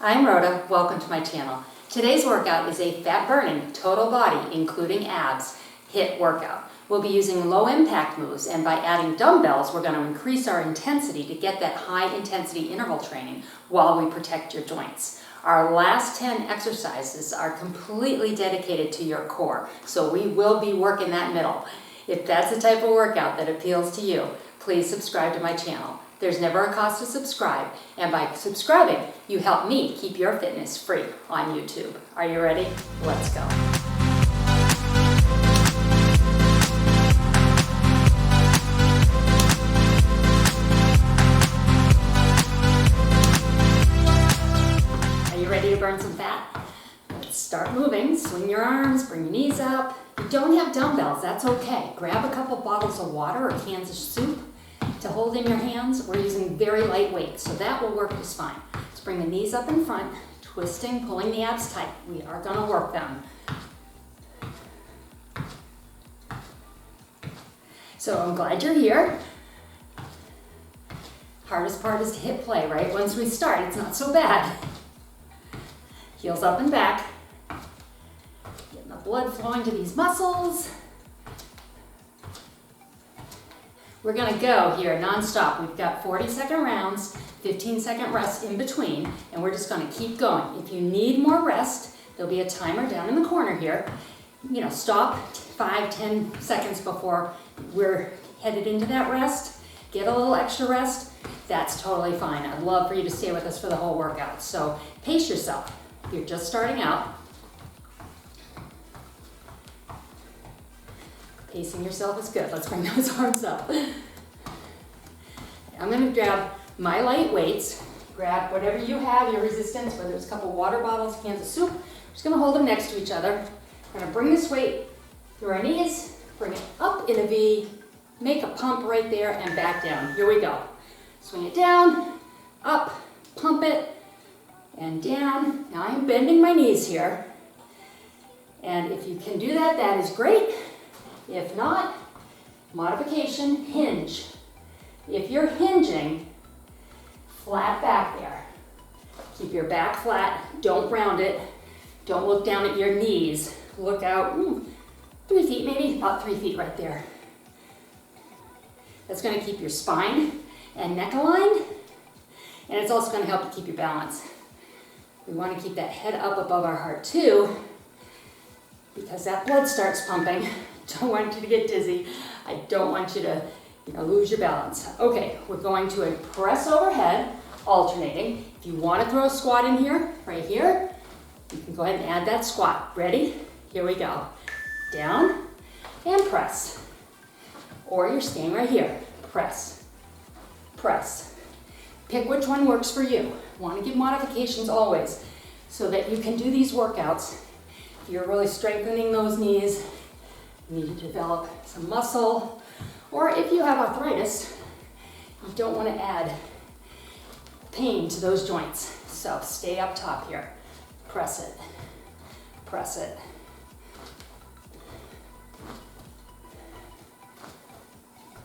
I'm Rhoda, welcome to my channel. Today's workout is a fat-burning, total body, including abs, HIIT workout. We'll be using low-impact moves, and by adding dumbbells, we're going to increase our intensity to get that high-intensity interval training while we protect your joints. Our last 10 exercises are completely dedicated to your core, so we will be working that middle. If that's the type of workout that appeals to you, please subscribe to my channel. There's never a cost to subscribe, and by subscribing, you help me keep your fitness free on YouTube. Are you ready? Let's go. Are you ready to burn some fat? Let's start moving. Swing your arms, bring your knees up. If you don't have dumbbells, that's okay. Grab a couple bottles of water or cans of soup to hold in your hands. We're using very light weight, so that will work just fine. Let's bring the knees up in front, twisting, pulling the abs tight. We are going to work them. So I'm glad you're here. Hardest part is to hit play, right? Once we start, it's not so bad. Heels up and back. Getting the blood flowing to these muscles. We're gonna go here non-stop. We've got 40-second rounds, 15-second rest in between, and we're just gonna keep going. If you need more rest, there'll be a timer down in the corner here. Stop 5-10 seconds before we're headed into that rest. Get a little extra rest. That's totally fine. I'd love for you to stay with us for the whole workout. So pace yourself. If you're just starting out, pacing yourself is good. Let's bring those arms up. I'm going to grab my light weights. Grab whatever you have, your resistance, whether it's a couple water bottles, cans of soup. We're just going to hold them next to each other. We're going to bring this weight through our knees, bring it up in a V, make a pump right there and back down. Here we go. Swing it down, up, pump it, and down. Now I'm bending my knees here. And if you can do that, that is great. If not, modification, hinge. If you're hinging, flat back there. Keep your back flat, don't round it. Don't look down at your knees. Look out, 3 feet maybe, about 3 feet right there. That's gonna keep your spine and neck aligned, and it's also gonna help you keep your balance. We wanna keep that head up above our heart too, because that blood starts pumping. Don't want you to get dizzy. I don't want you to lose your balance. Okay, we're going to a press overhead, alternating. If you want to throw a squat in here, right here, you can go ahead and add that squat. Ready? Here we go. Down and press. Or you're staying right here. Press, press. Pick which one works for you. Want to give modifications always so that you can do these workouts. If you're really strengthening those knees, you need to develop some muscle, or if you have arthritis, you don't want to add pain to those joints. So stay up top here. Press it, press it.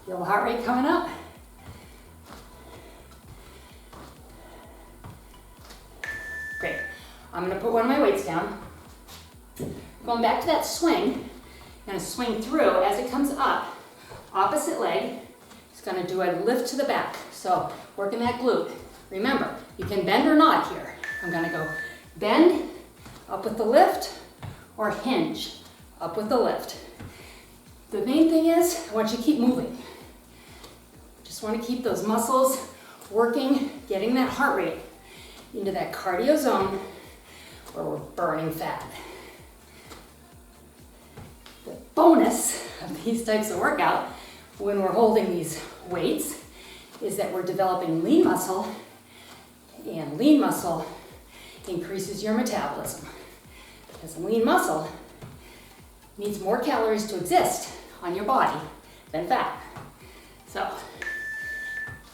Feel the heart rate coming up? Great. I'm going to put one of my weights down. Going back to that swing. Going to swing through as it comes up. Opposite leg is going to do a lift to the back. So working that glute. Remember, you can bend or not here. I'm going to go bend, up with the lift, or hinge, up with the lift. The main thing is, I want you to keep moving. Just want to keep those muscles working, getting that heart rate into that cardio zone where we're burning fat. The bonus of these types of workout when we're holding these weights is that we're developing lean muscle, and lean muscle increases your metabolism because lean muscle needs more calories to exist on your body than fat. So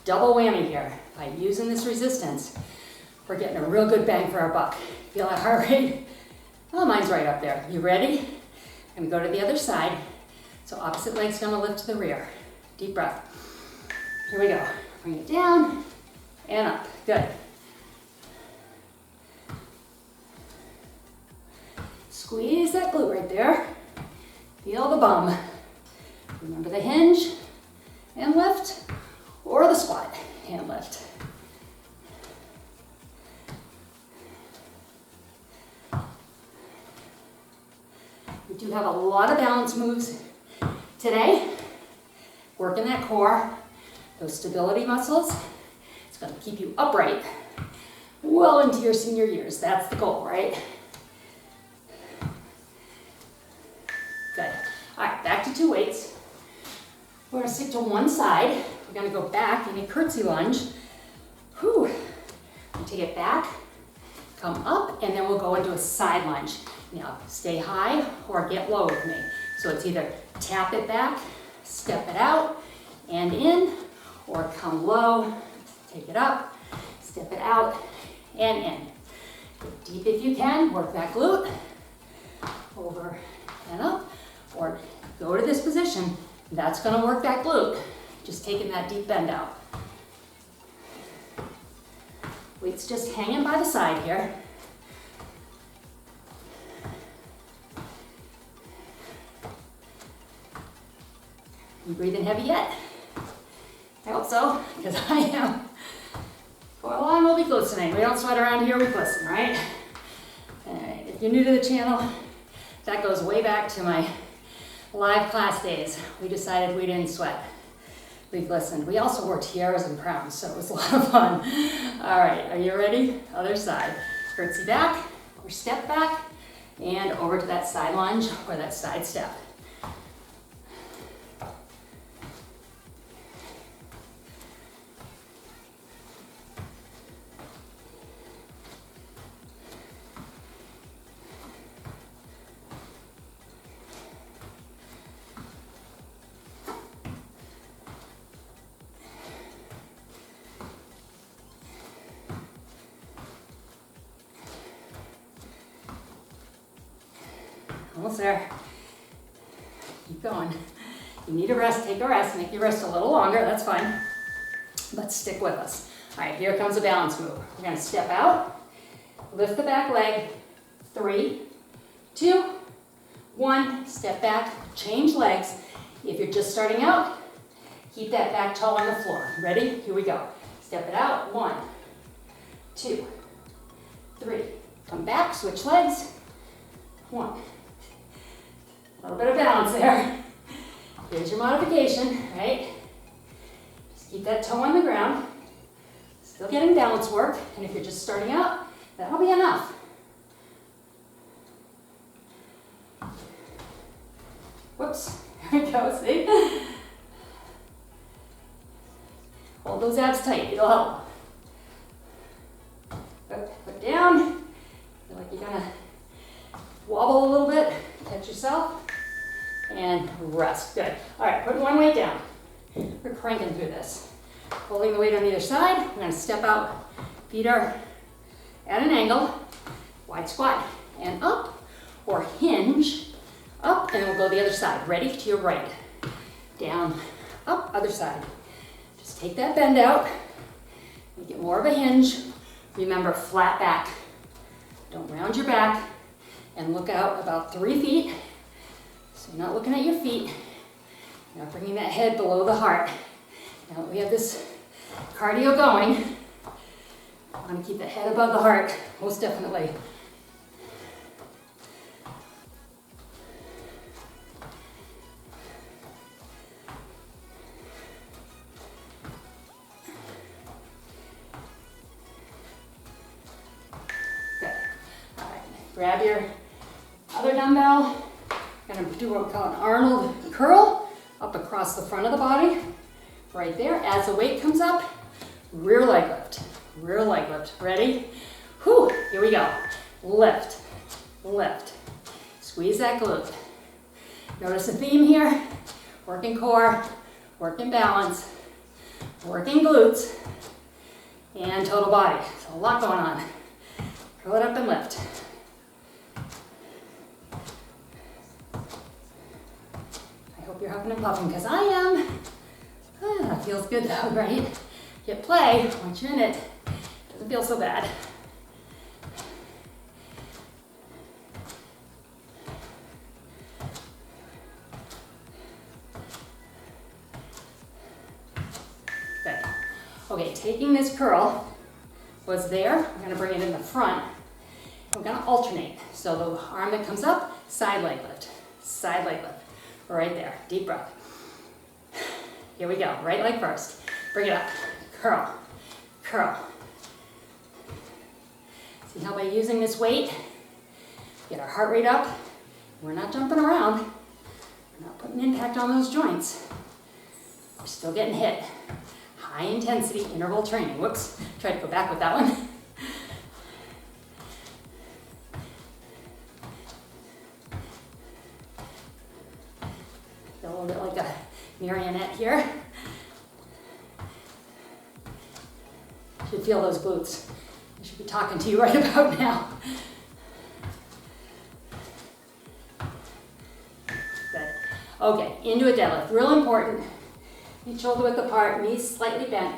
double whammy here. By using this resistance, we're getting a real good bang for our buck. Feel that heart rate? Oh, mine's right up there. You ready? I'm going to go to the other side. So opposite leg's going to lift to the rear. Deep breath. Here we go. Bring it down and up. Good. Squeeze that glute right there. Feel the bum. Remember the hinge and lift, or the squat and lift. We do have a lot of balance moves today. Working that core, those stability muscles. It's going to keep you upright well into your senior years. That's the goal, right? Good. All right, back to 2 weights. We're going to stick to one side. We're going to go back in a curtsy lunge. Whew. We take it back, come up, and then we'll go into a side lunge. Now, stay high or get low with me. So it's either tap it back, step it out, and in, or come low, take it up, step it out, and in. Go deep if you can, work that glute, over and up, or go to this position. That's gonna work that glute, just taking that deep bend out. Weights just hanging by the side here. You breathing heavy yet? I hope so, because I am. For a long we'll be glistening. We don't sweat around here, we glisten, right? Alright, if you're new to the channel, that goes way back to my live class days. We decided we didn't sweat. We glistened. We also wore tiaras and crowns, so it was a lot of fun. Alright, are you ready? Other side. Curtsy back, or step back, and over to that side lunge, or that side step. Almost there. Keep going. You need a rest, take a rest. Make your rest a little longer, that's fine. But stick with us. All right, here comes a balance move. We're gonna step out, lift the back leg. 3, 2, 1, step back, change legs. If you're just starting out, keep that back toe on the floor. Ready? Here we go. Step it out. 1, 2, 3. Come back, switch legs. 1. A little bit of balance there. Here's your modification, right? Just keep that toe on the ground. Still getting balance work, and if you're just starting out, that'll be enough. Whoops, here we go, see? Hold those abs tight, it'll help. Put down, feel like you're gonna wobble a little bit, catch yourself, and rest. Good. All right, put one weight down. We're cranking through this. Holding the weight on either side, we're gonna step out, feet are at an angle, wide squat, and up, or hinge, up, and we'll go the other side. Ready? To your right. Down, up, other side. Just take that bend out, make it more of a hinge. Remember, flat back. Don't round your back, and look out about 3 feet. So you're not looking at your feet. You're not bringing that head below the heart. Now that we have this cardio going, I want to keep the head above the heart, most definitely. Good. All right, grab your other dumbbell. Gonna do what we call an Arnold curl up across the front of the body, right there. As the weight comes up, rear leg lift, rear leg lift. Ready? Whew, here we go. Lift, lift. Squeeze that glute. Notice the theme here. Working core, working balance, working glutes, and total body. So a lot going on. Curl it up and lift. Hope you're huffing and puffing, because I am. Feels good though, right? Hit play once you're in it. Doesn't feel so bad. taking this curl, what's there, we're gonna bring it in the front. We're gonna alternate. So the arm that comes up, side leg lift, right there, deep breath. Here we go, right leg first. Bring it up, curl, curl. See how by using this weight, get our heart rate up. We're not jumping around. We're not putting impact on those joints. We're still getting hit. High intensity interval training. Whoops, tried to go back with that one. Feel a little bit like a marionette here. Should feel those glutes. I should be talking to you right about now. Good. Okay, into a deadlift. Real important. Feet shoulder width apart, knees slightly bent.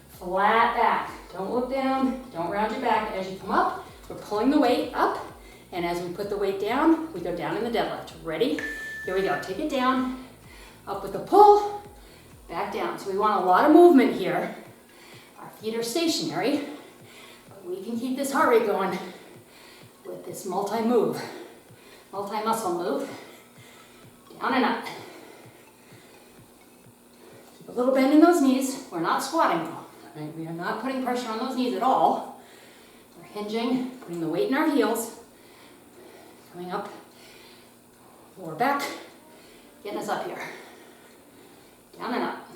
Flat back. Don't look down. Don't round your back. As you come up, we're pulling the weight up. And as we put the weight down, we go down in the deadlift. Ready? Here we go. Take it down. Up with a pull. Back down. So we want a lot of movement here. Our feet are stationary. But we can keep this heart rate going with this multi-muscle move. Down and up. Keep a little bend in those knees. We're not squatting though. Right? We are not putting pressure on those knees at all. We're hinging, putting the weight in our heels. Coming up, lower back, getting us up here. Down and up.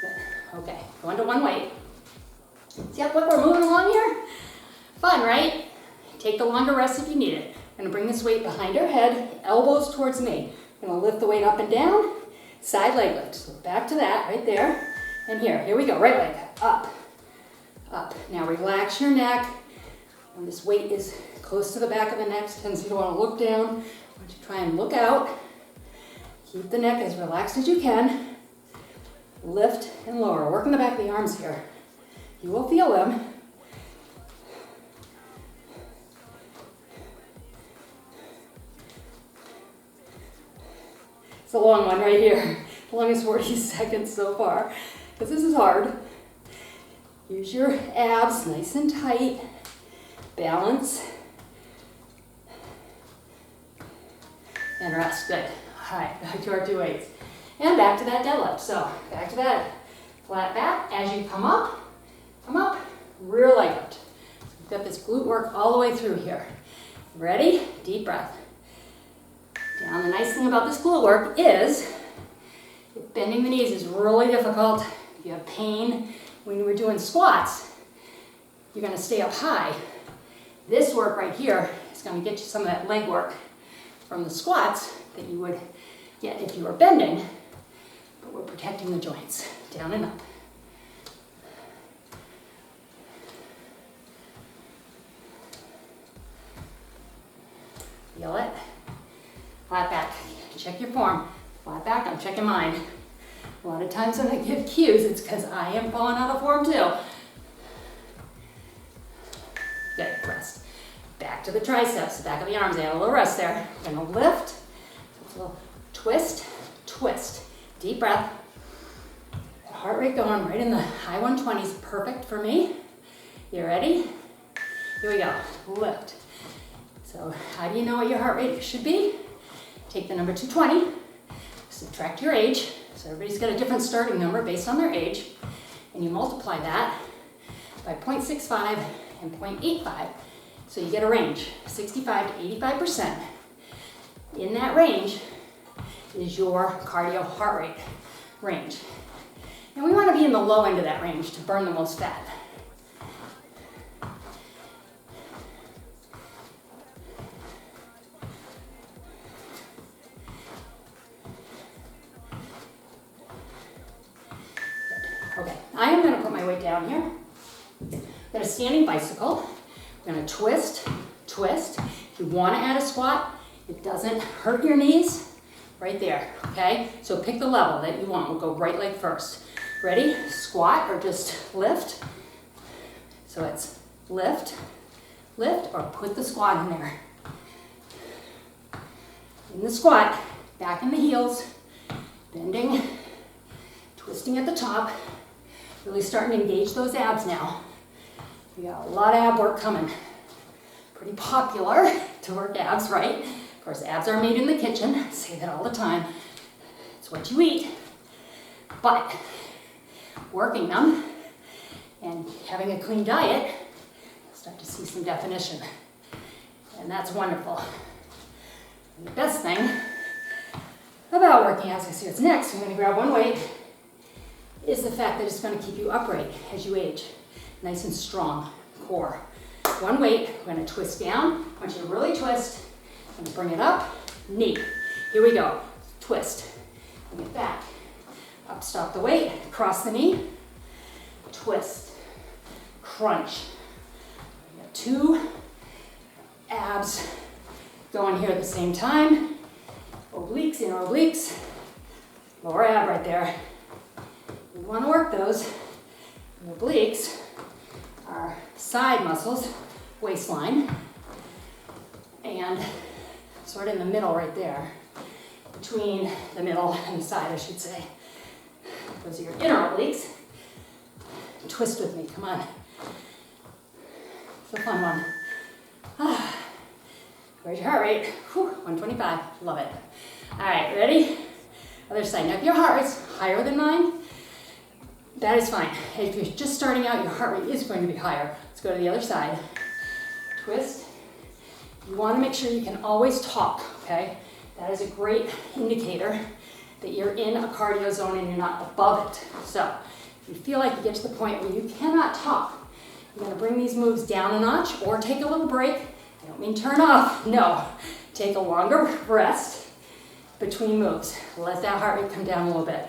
Good. Okay, going to one weight. See how quick we're moving along here? Fun, right? Take the longer rest if you need it. I'm gonna bring this weight behind our head, elbows towards me. I'm gonna lift the weight up and down, side leg lift. So back to that, right there. And here we go, right leg, up, up. Now relax your neck. When this weight is close to the back of the neck, tendency to wanna look down. I want you to try and look out. Keep the neck as relaxed as you can. Lift and lower, working the back of the arms here. You will feel them. It's a long one right here. Longest 40 seconds so far, because this is hard. Use your abs nice and tight. Balance. And rest, good. All right, back to our two weights. And back to that deadlift. So back to that flat back. As you come up, rear leg lift. We've got this glute work all the way through here. Ready? Deep breath. Now the nice thing about this glute work is if bending the knees is really difficult, if you have pain when you were doing squats, you're going to stay up high. This work right here is going to get you some of that leg work from the squats that you would get if you were bending, but we're protecting the joints. Down and up. Feel it? Flat back. Check your form. Flat back, I'm checking mine. A lot of times when I give cues, it's because I am falling out of form too. Good, rest. Back to the triceps, the back of the arms. Add a little rest there. We're gonna lift. A little twist, twist. Deep breath. Heart rate going right in the high 120s. Perfect for me. You ready? Here we go. Lift. So how do you know what your heart rate should be? Take the number 220, subtract your age. So everybody's got a different starting number based on their age. And you multiply that by 0.65 and 0.85. So you get a range, 65 to 85%. In that range is your cardio heart rate range. And we want to be in the low end of that range to burn the most fat. Okay, I am going to put my weight down here. I'm going to standing bicycle. I'm going to twist, twist. If you want to add a squat, it doesn't hurt your knees. Right there, okay? So pick the level that you want. We'll go right leg first. Ready? Squat or just lift. So it's lift, lift, or put the squat in there. In the squat, Back in the heels, bending, twisting at the top. Really starting to engage those abs now. We got a lot of ab work coming. Pretty popular to work abs, right? Of course, abs are made in the kitchen. I say that all the time. It's what you eat. But working them and having a clean diet, you'll start to see some definition. And that's wonderful. And the best thing about working abs, I see what's next. I'm going to grab one weight, is the fact that it's going to keep you upright as you age. Nice and strong core. One weight, we're going to twist down. I want you to really twist. I'm going to bring it up. Knee. Here we go. Twist. Bring it back. Up, stop the weight. Cross the knee. Twist. Crunch. We got 2 abs going here at the same time. Obliques, inner obliques. Lower ab right there. We want to work those. The obliques are side muscles, waistline, and sort of in the middle right there. Between the middle and the side, I should say. Those are your inner obliques. Twist with me, come on. It's a fun one. Where's your heart rate? Whew, 125, love it. All right, ready? Other side. Now if your heart rate's higher than mine, that is fine. If you're just starting out, your heart rate is going to be higher. Let's go to the other side. Twist. You want to make sure you can always talk, okay? That is a great indicator that you're in a cardio zone and you're not above it. So if you feel like you get to the point where you cannot talk, you're going to bring these moves down a notch or take a little break. I don't mean turn off. No. Take a longer rest between moves. Let that heart rate come down a little bit.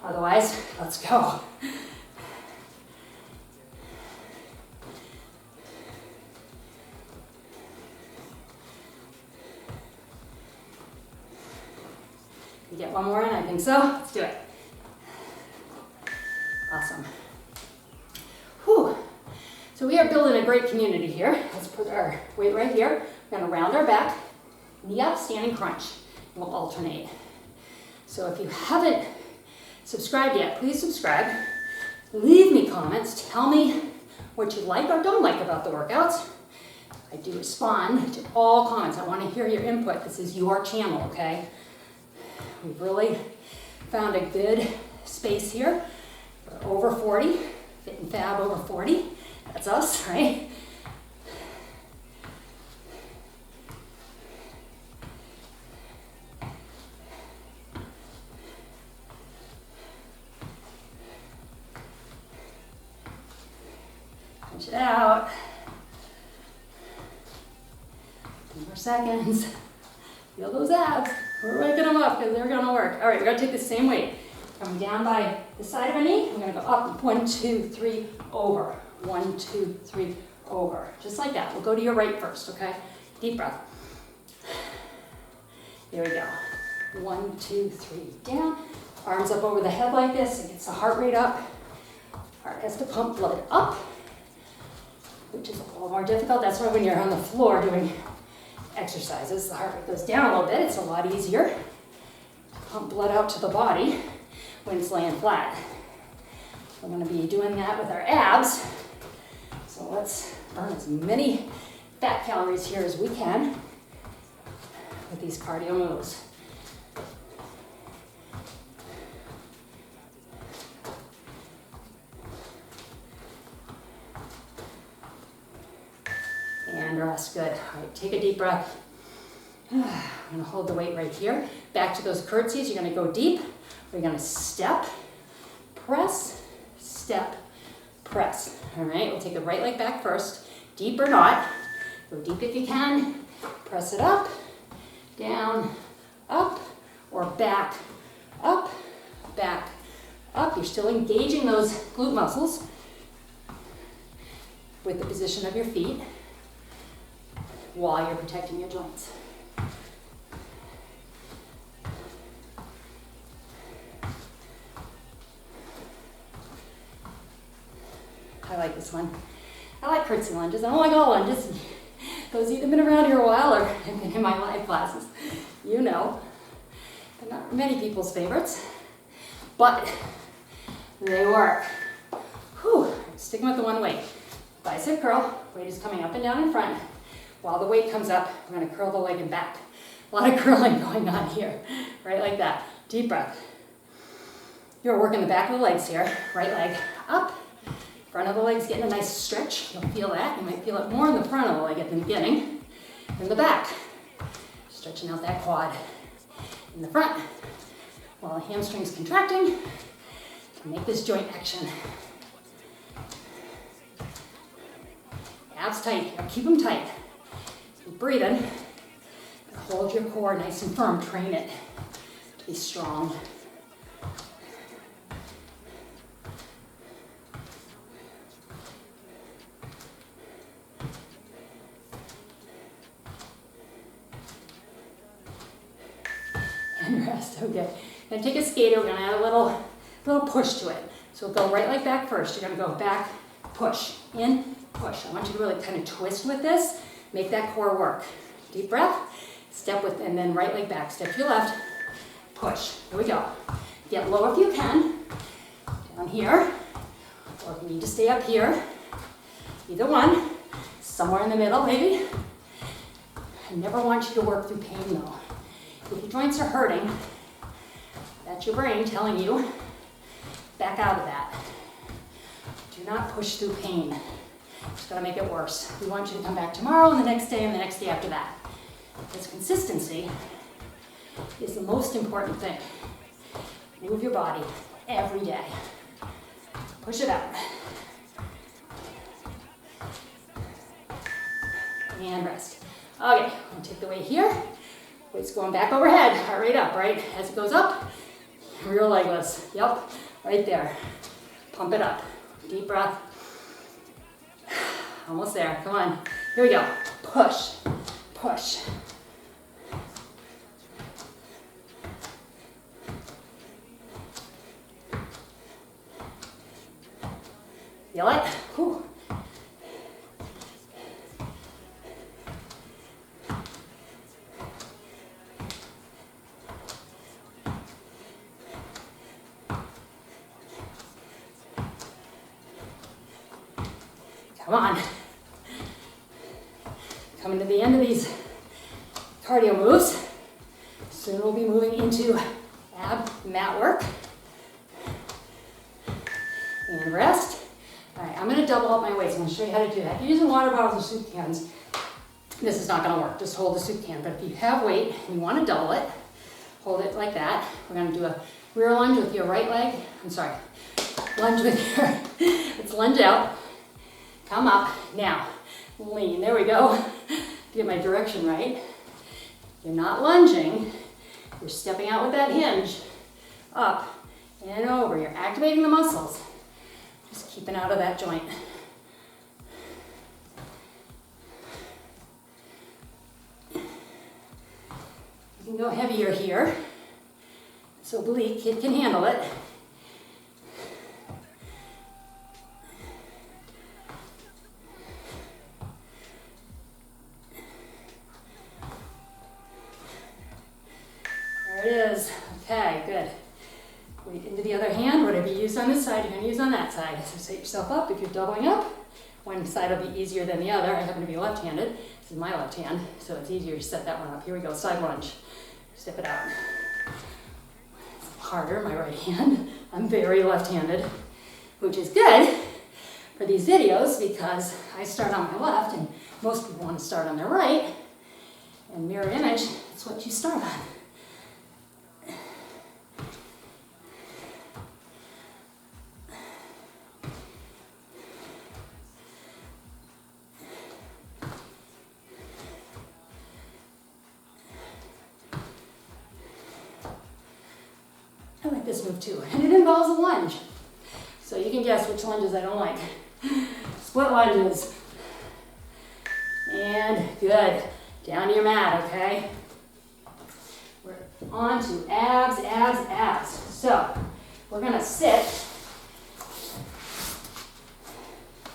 Otherwise, let's go. You get one more in, I think so. Let's do it. Awesome. Whew. So we are building a great community here. Let's put our weight right here. We're going to round our back, knee up, standing crunch. We'll alternate. So if you haven't subscribed yet, please subscribe. Leave me comments. Tell me what you like or don't like about the workouts. I do respond to all comments. I want to hear your input. This is your channel, okay? We've really found a good space here. We're over 40, fit and fab over 40. That's us, right? Punch it out. 10 more seconds. Feel those abs. We're waking them up because they're going to work. All right, we're going to take the same weight. Coming down by the side of a knee. We're going to go up. 1, 2, 3, over. 1, 2, 3, over. Just like that. We'll go to your right first, okay? Deep breath. There we go. 1, 2, 3, down. Arms up over the head like this. It gets the heart rate up. Heart has to pump blood up, which is a little more difficult. That's why when you're on the floor doing exercises, the heart rate goes down a little bit. It's a lot easier to pump blood out to the body when it's laying flat. We're going to be doing that with our abs. So let's burn as many fat calories here as we can with these cardio moves. And rest, good. All right, take a deep breath. I'm gonna hold the weight right here. Back to those curtsies, you're gonna go deep. We're gonna step, press, step, press. All right, we'll take the right leg back first. Deep or not, go deep if you can. Press it up, down, up, or back, up, back, up. You're still engaging those glute muscles with the position of your feet while you're protecting your joints. I like this one. I like curtsy lunges. I don't like all lunges. Those of you that have been around here a while or have been in my live classes, you know. many people's favorites, but they work. Whew. Sticking with the one weight. Bicep curl, weight is coming up and down in front. While the weight comes up, we're gonna curl the leg and back. A lot of curling going on here, right like that. Deep breath. You're working the back of the legs here. Right leg up, front of the leg's getting a nice stretch. You'll feel that. You might feel it more in the front of the leg at the beginning than the back. Stretching out that quad in the front while the hamstring's contracting to make this joint action. Abs tight. Now keep them tight. Keep breathing. Hold your core nice and firm. Train it to be strong. And rest. Okay. Then take a skater. We're gonna add a little push to it. So we'll go right leg back first. You're gonna go back, push, in, push. I want you to really kind of twist with this. Make that core work. Deep breath. Step with, and then right leg back. Step to your left. Push. Here we go. Get low if you can. Down here. Or if you need to stay up here. Either one. Somewhere in the middle, maybe. I never want you to work through pain though. If your joints are hurting, that's your brain telling you, back out of that. Do not push through pain. It's gonna make it worse. We want you to come back tomorrow and the next day and the next day after that. Because consistency is the most important thing. Move your body every day. Push it out. And rest. Okay, we'll take the weight here. Weight's going back overhead, heart rate up, right? As it goes up, rear leg lifts. Yep, right there. Pump it up. Deep breath. Almost there, come on. Here we go. Push, push. Feel it? Whew. Come on. Coming to the end of these cardio moves. Soon we'll be moving into ab mat work. And rest. All right, I'm gonna double up my weights. I'm gonna show you how to do that. If you're using water bottles or soup cans, this is not gonna work. Just hold the soup can. But if you have weight and you wanna double it, hold it like that. We're gonna do a rear lunge with your right leg. I'm sorry, lunge with your, let's lunge out. Come up, now, lean, there we go. Get my direction right. You're not lunging, you're stepping out with that hinge, up and over. You're activating the muscles, just keeping out of that joint. You can go heavier here. This oblique kid can handle it. There it is. Okay, good. Weight into the other hand. Whatever you use on this side, you're going to use on that side. So set yourself up. If you're doubling up, one side will be easier than the other. I happen to be left-handed. This is my left hand, so it's easier to set that one up. Here we go, side lunge. Step it out. It's harder, my right hand. I'm very left-handed, which is good for these videos because I start on my left and most people want to start on their right. And mirror image, it's what you start on. I like this move too, and it involves a lunge. So you can guess which lunges I don't like. Split lunges. And good. Down to your mat, okay? We're on to abs, abs, abs. So we're gonna sit.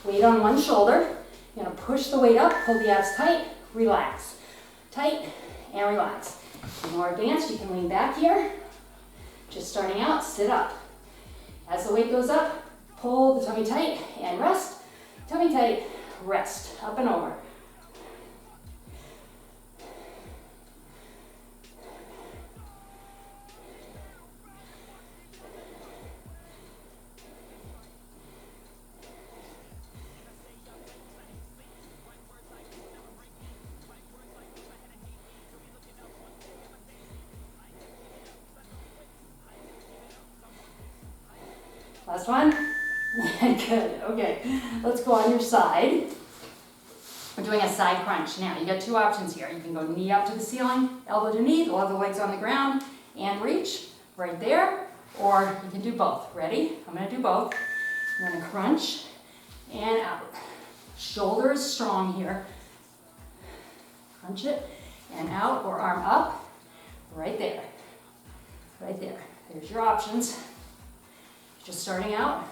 Weight on one shoulder. You're gonna push the weight up, hold the abs tight, relax. Tight and relax. If you're more advanced, you can lean back here. Just starting out, sit up. As the weight goes up, pull the tummy tight and rest. Tummy tight, rest. Up and over. Last one. Good. Okay. Let's go on your side. We're doing a side crunch. Now, you got two options here. You can go knee up to the ceiling, elbow to knee, the other legs on the ground, and reach right there. Or you can do both. Ready? I'm going to do both. I'm going to crunch and out. Shoulders strong here. Crunch it and out, or arm up. Right there. Right there. There's your options. Just starting out,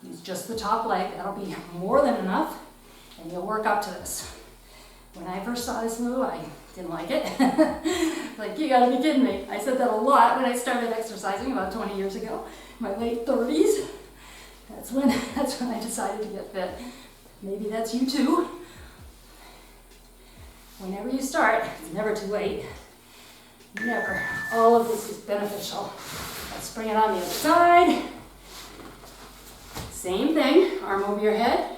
use just the top leg. That'll be more than enough, and you'll work up to this. When I first saw this move, I didn't like it. Like, you gotta be kidding me. I said that a lot when I started exercising about 20 years ago, my late 30s. That's when I decided to get fit. Maybe that's you too. Whenever you start, it's never too late. Never. All of this is beneficial. Let's bring it on the other side. Same thing, arm over your head,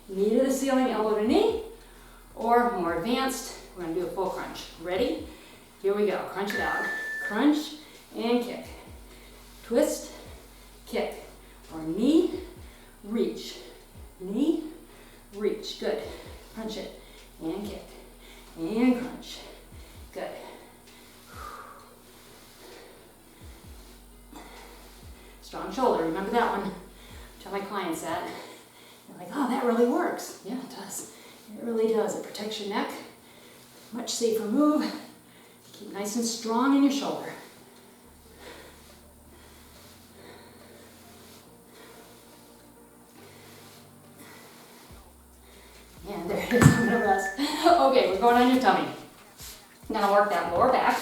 knee to the ceiling, elbow to knee, or more advanced, we're going to do a full crunch. Ready? Here we go. Crunch it out. Crunch and kick. Twist, kick. Or knee, reach. Knee, reach. Good. Crunch it and kick. And crunch. Good. Strong shoulder, remember that one. I tell my clients that. They're like, oh, that really works. Yeah, it does. It really does. It protects your neck. Much safer move. Keep nice and strong in your shoulder. And there it is. I'm going to rest. Okay, we're going on your tummy. I'm going to work that lower back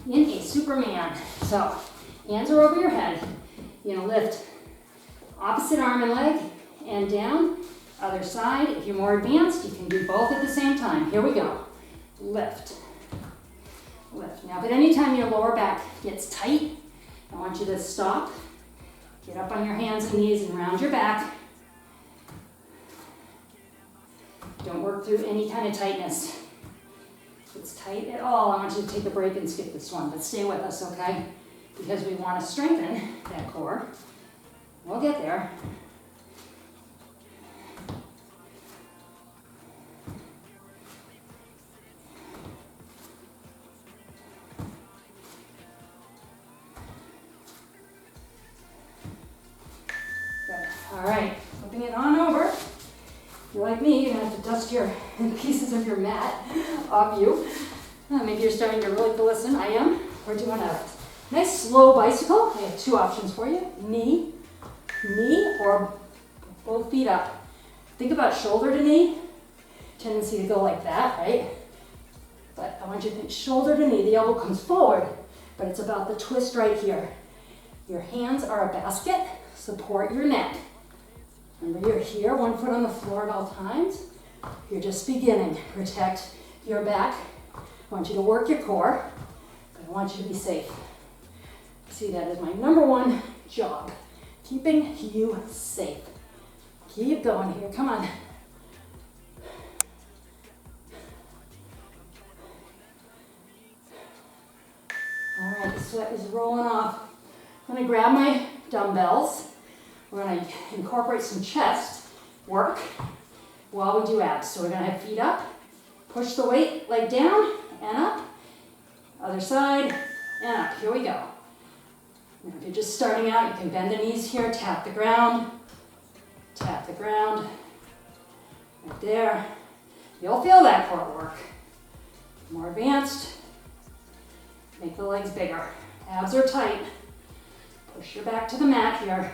in a Superman. So, hands are over your head. You're going to lift opposite arm and leg and down. Other side. If you're more advanced, you can do both at the same time. Here we go. Lift. Lift. Now, if at any time your lower back gets tight, I want you to stop. Get up on your hands and knees and round your back. Don't work through any kind of tightness. If it's tight at all, I want you to take a break and skip this one. But stay with us, okay? Because we want to strengthen that core. We'll get there. All right, flipping it on over. If you're like me, you're gonna have to dust your pieces of your mat off you. Maybe you're starting to really listen. I am. We're doing a nice slow bicycle. I have two options for you. Knee, or both feet up. Think about shoulder to knee. Tendency to go like that, right? But I want you to think shoulder to knee. The elbow comes forward, but it's about the twist right here. Your hands are a basket. Support your neck. Remember, you're here, one foot on the floor at all times. You're just beginning. Protect your back. I want you to work your core, but I want you to be safe. See, that is my number one job, keeping you safe. Keep going here, come on. All right, the sweat is rolling off. I'm gonna grab my dumbbells. We're going to incorporate some chest work while we do abs. So we're going to have feet up, push the weight, leg down, and up. Other side, and up. Here we go. Now, if you're just starting out, you can bend the knees here, tap the ground, right there. You'll feel that core work. More advanced, make the legs bigger. Abs are tight. Push your back to the mat here.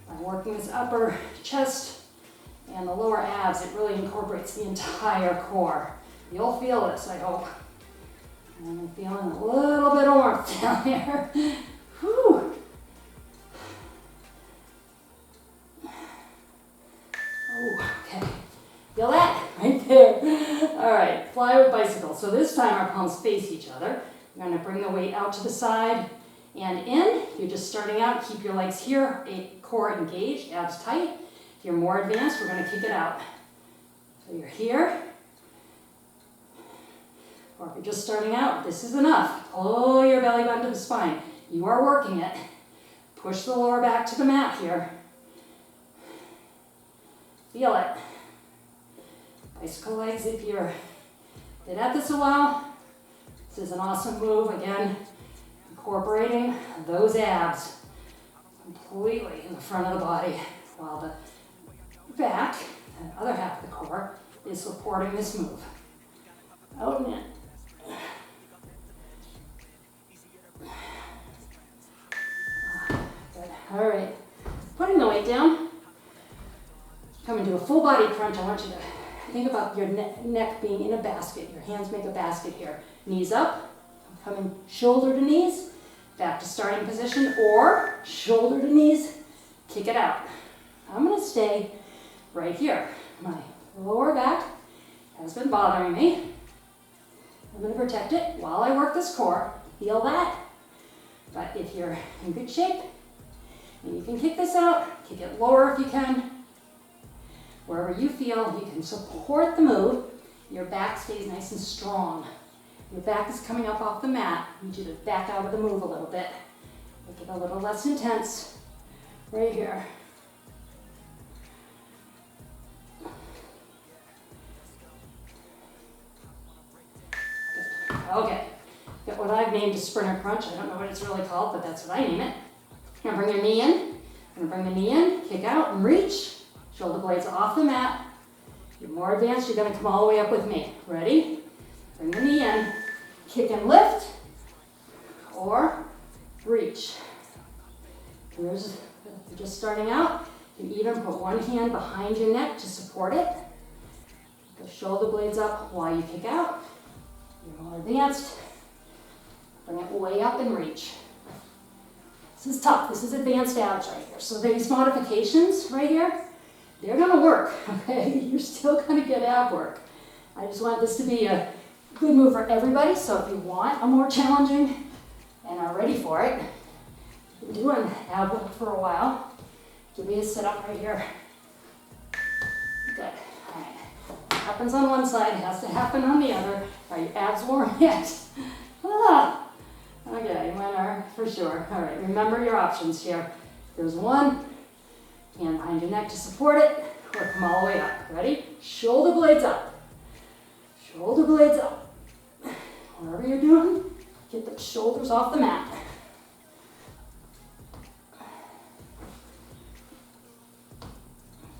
By working this upper chest and the lower abs, it really incorporates the entire core. You'll feel this, I hope. And I'm feeling a little bit of warmth down here. Whew. Oh, okay. Feel that? Right there. All right, fly with bicycle. So this time our palms face each other. We're gonna bring the weight out to the side and in. You're just starting out, keep your legs here, core engaged, abs tight. If you're more advanced, we're gonna kick it out. So you're here. Or if you're just starting out, this is enough. Pull your belly button to the spine. You are working it. Push the lower back to the mat here. Feel it. Bicycle legs if you're been at this a while. This is an awesome move. Again, incorporating those abs completely in the front of the body while the back, the other half of the core, is supporting this move. Out and in. Good. All right. Putting the weight down. Come into a full body crunch. I want you to think about your neck being in a basket. Your hands make a basket here. Knees up. Coming shoulder to knees. Back to starting position, or shoulder to knees. Kick it out. I'm going to stay right here. My lower back has been bothering me. I'm going to protect it while I work this core. Feel that? But if you're in good shape, and you can kick this out, kick it lower if you can. Wherever you feel you can support the move, your back stays nice and strong. Your back is coming up off the mat. I need you to back out of the move a little bit. Make it a little less intense. Right here. Okay, got what I've named a sprinter crunch. I don't know what it's really called, but that's what I name it. Now bring your knee in. Gonna bring the knee in, kick out and reach. Shoulder blades off the mat. If you're more advanced, you're gonna come all the way up with me. Ready? Bring the knee in, kick and lift, or reach. Here's, if you're just starting out, you can even put one hand behind your neck to support it. The shoulder blades up while you kick out. You're more advanced. Bring it way up and reach. This is tough. This is advanced abs right here. So these modifications right here, they're gonna work, okay? You're still gonna get ab work. I just want this to be a good move for everybody. So if you want a more challenging and are ready for it, you've been doing ab work for a while, give me a sit up right here. Good. All right. Happens on one side, has to happen on the other. Are your abs warm yet? Ah. Okay, winner for sure. All right, remember your options here. There's one, hand behind your neck to support it, or come all the way up. Ready? Shoulder blades up. Shoulder blades up. Whatever you're doing, get the shoulders off the mat.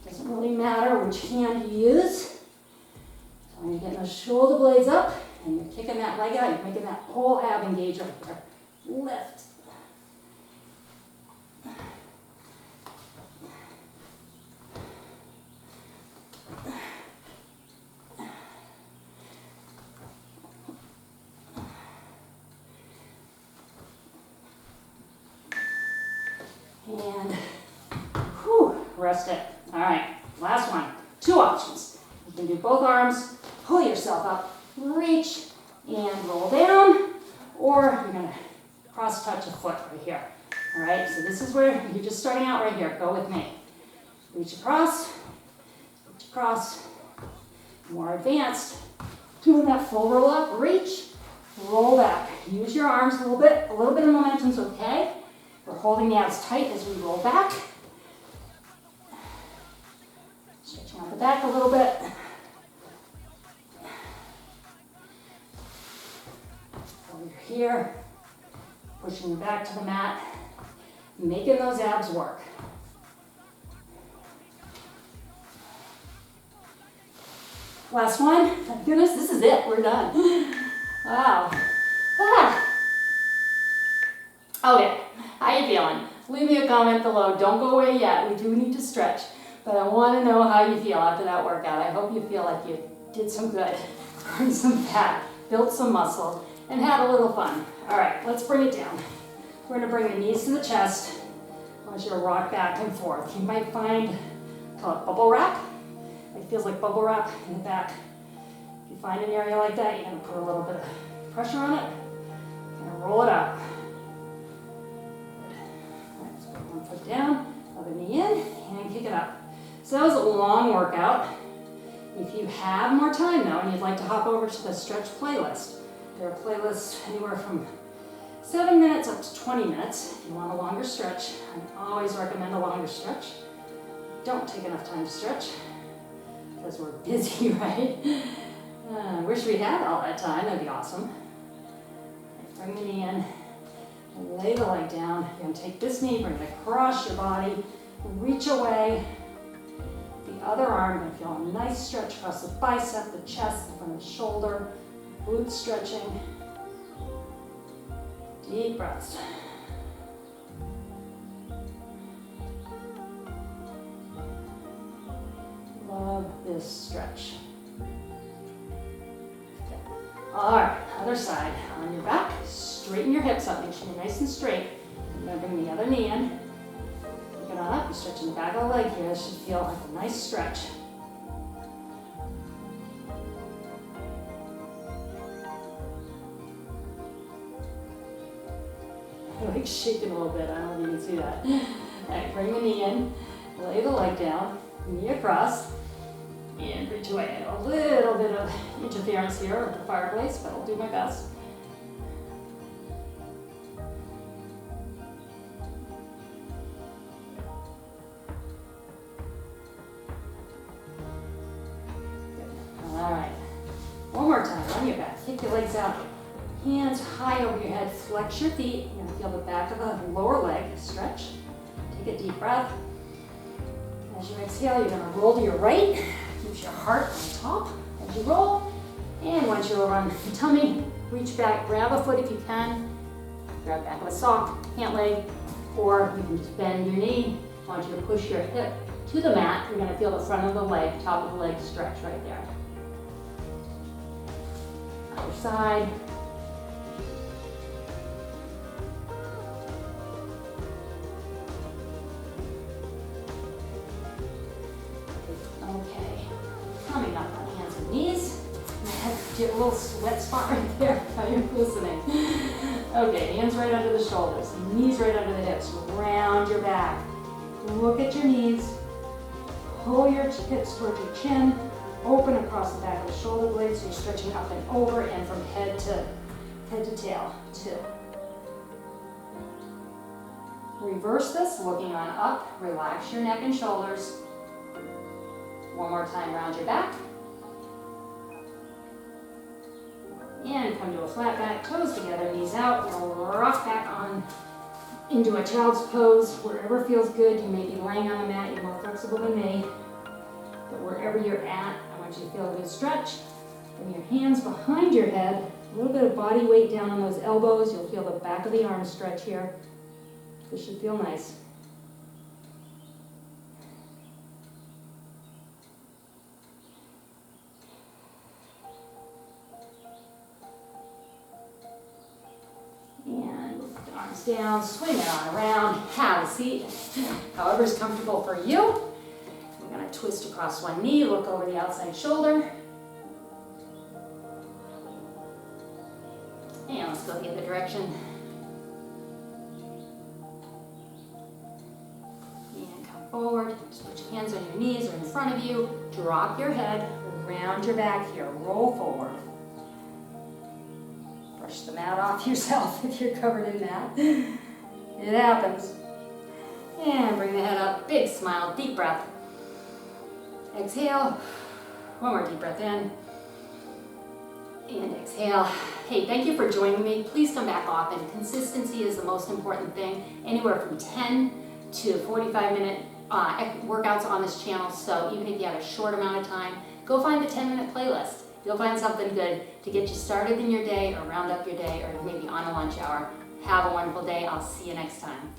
Doesn't really matter which hand you use. So when you're getting those shoulder blades up, and you're kicking that leg out, you're making that whole ab engage right there. Lift. And rest it. All right, last one. Two options. You can do both arms, pull yourself up, reach and roll down, or you're gonna cross touch a foot right here. All right, so this is where you're just starting out right here. Go with me. Reach across, more advanced. Doing that full roll up, reach, roll back. Use your arms a little bit of momentum's okay. We're holding the abs tight as we roll back. Stretching out the back a little bit. While you're here, pushing your back to the mat, making those abs work. Last one. Thank goodness, this is it. We're done. Wow. Ah. Okay, how you feeling? Leave me a comment below. Don't go away yet. We do need to stretch, but I want to know how you feel after that workout. I hope you feel like you did some good, burned some fat, built some muscle, and had a little fun. All right, let's bring it down. We're gonna bring the knees to the chest. I want you to rock back and forth. You might find, call it bubble wrap. It feels like bubble wrap in the back. If you find an area like that, you're gonna put a little bit of pressure on it and roll it out. Let's put one foot down, other knee in, and kick it up. So that was a long workout. If you have more time though, and you'd like to hop over to the stretch playlist, there are playlists anywhere from 7 minutes up to 20 minutes. If you want a longer stretch, I always recommend a longer stretch. Don't take enough time to stretch because we're busy, right? I wish we had all that time, that'd be awesome. Bring the knee in, and lay the leg down. You're gonna take this knee, bring it across your body, reach away. The other arm, gonna feel a nice stretch across the bicep, the chest, the front of the shoulder, glutes stretching. Deep breaths. Love this stretch. Okay. All right, other side. On your back, straighten your hips up. Make sure you're nice and straight. You're gonna bring the other knee in. Pick it on up. You're stretching the back of the leg here. This should feel like a nice stretch. I like shaking a little bit. I don't know if you can see that. All right, bring the knee in. Lay the leg down. Knee across. And reach away. A little bit of interference here with the fireplace, but I'll do my best. Good. All right. One more time on your back. Kick your legs out. Hands high over your head. Flex your feet. You're going to feel the back of the lower leg stretch. Take a deep breath. As you exhale, you're going to roll to your right. Keep your heart on top as you roll. And once you're over on the tummy, reach back, grab a foot if you can. Grab back of a sock, pant leg, or you can just bend your knee. I want you to push your hip to the mat. You're going to feel the front of the leg, top of the leg stretch right there. Other side. Okay, coming up on hands and knees. Get a little sweat spot right there. How you're listening. Okay, hands right under the shoulders, knees right under the hips. Round your back. Look at your knees. Pull your hips towards your chin. Open across the back of the shoulder blades so you're stretching up and over and from head to tail. 2. Reverse this, looking on up. Relax your neck and shoulders. One more time, round your back. And come to a flat back, toes together, knees out. We'll rock back on into a child's pose. Wherever feels good, you may be laying on the mat, you're more flexible than me. But wherever you're at, I want you to feel a good stretch. Bring your hands behind your head, a little bit of body weight down on those elbows. You'll feel the back of the arm stretch here. This should feel nice. Arms down, swing it on around, have a seat, however is comfortable for you. We're going to twist across one knee, look over the outside shoulder. And let's go the other direction. And come forward, just put your hands on your knees or in front of you, drop your head, round your back here, roll forward. Brush the mat off yourself if you're covered in mat. It happens. And bring the head up, big smile, deep breath. Exhale. One more deep breath in. And exhale. Hey, thank you for joining me. Please come back often. Consistency is the most important thing. Anywhere from 10 to 45-minute workouts on this channel. So even if you have a short amount of time, go find the 10-minute playlist. You'll find something good to get you started in your day or round up your day or maybe on a lunch hour. Have a wonderful day. I'll see you next time.